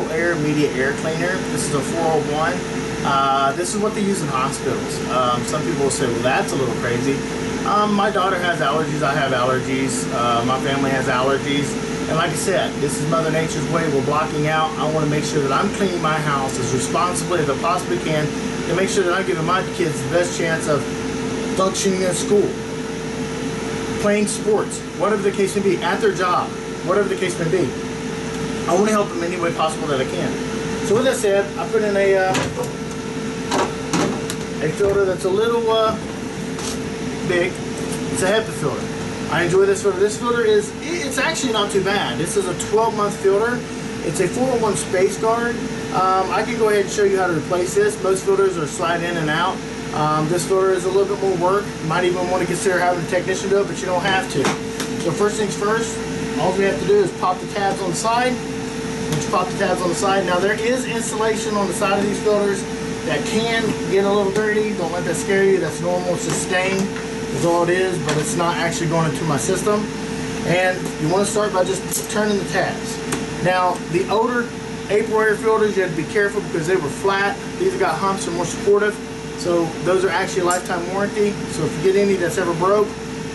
Aprilaire Immediate Air Cleaner. This is a 401. This is what they use in hospitals. Some people will say, well, that's a little crazy. My daughter has allergies, I have allergies, my family has allergies. And like I said, this is Mother Nature's way. We're blocking out. I want to make sure that I'm cleaning my house as responsibly as I possibly can to make sure that I'm giving my kids the best chance of functioning in school, playing sports, whatever the case may be, at their job, whatever the case may be. I want to help them any way possible that I can. So with that said, I put in a filter that's a little big. It's a HEPA filter. I enjoy this filter. This filter it's actually not too bad. This is a 12-month filter. It's a 401 space guard. I can go ahead and show you how to replace this. Most filters are slide in and out. This filter is a little bit more work. You might even want to consider having a technician do it, but you don't have to. So first things first, all we have to do is pop the tabs on the side. Once you pop the tabs on the side, now there is insulation on the side of these filters that can get a little dirty. Don't let that scare you. That's normal. It's just stain is all it is, but it's not actually going into my system. And you want to start by just turning the tabs. Now the older Aprilaire filters, you have to be careful because they were flat. These have got humps and more supportive. So those are actually a lifetime warranty. So if you get any that's ever broke,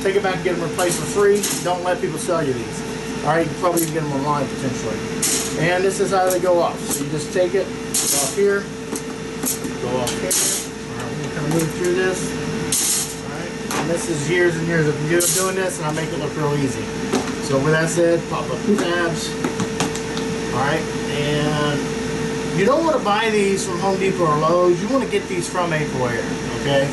take it back and get them replaced for free. Don't let people sell you these. All right, you can probably even get them online potentially. And this is how they go off. So you just take it, go off here, go off here. All right, we're gonna kind of move through this. All right, and this is years and years of doing this, and I make it look real easy. So with that said, pop up the tabs. All right, and you don't want to buy these from Home Depot or Lowe's. You want to get these from Aprilaire, okay?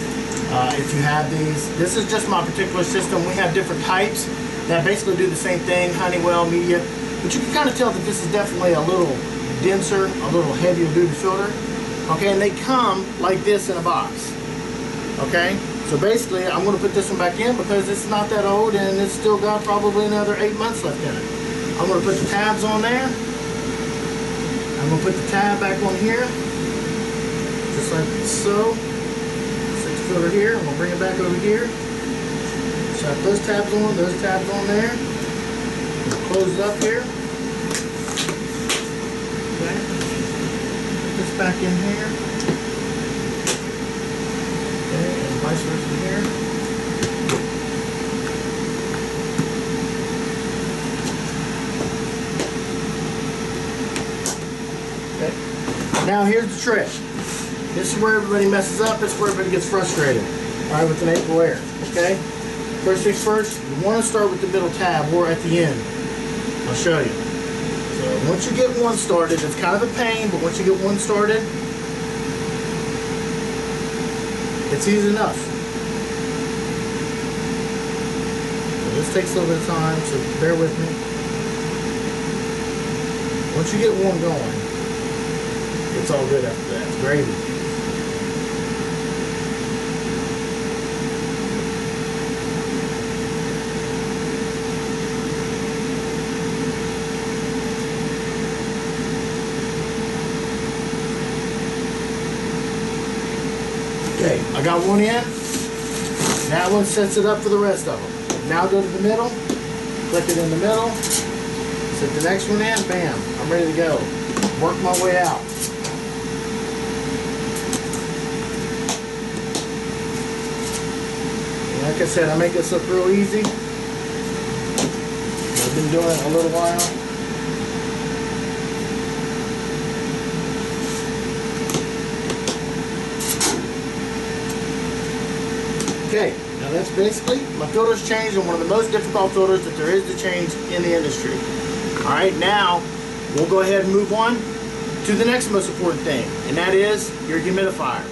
If you have these. This is just my particular system. We have different types that basically do the same thing, Honeywell, Media, but you can kind of tell that this is definitely a little denser, a little heavier duty filter, okay? And they come like this in a box, okay? So basically, I'm going to put this one back in because it's not that old and it's still got probably another 8 months left in it. I'm going to put the tabs on there. I'm going to put the tab back on here, just like so. Set the filter here. I'm going to bring it back over here. Shut those tabs on there. Close it up here. Okay. Put this back in here. Okay, and vice versa here. Okay. Now here's the trick. This is where everybody messes up. This is where everybody gets frustrated. All right, with an Aprilaire. Okay. First things first, you want to start with the middle tab or at the end. I'll show you. So once you get one started, it's kind of a pain, but once you get one started, it's easy enough. So this takes a little bit of time, so bear with me. Once you get one going, it's all good after that. It's gravy. Okay, I got one in. That one sets it up for the rest of them. Now go to the middle, click it in the middle, set the next one in, bam, I'm ready to go. Work my way out. And like I said, I make this look real easy. I've been doing it a little while. Okay, now that's basically, my filter's changed on one of the most difficult filters that there is to change in the industry. Alright, now we'll go ahead and move on to the next most important thing, and that is your humidifier.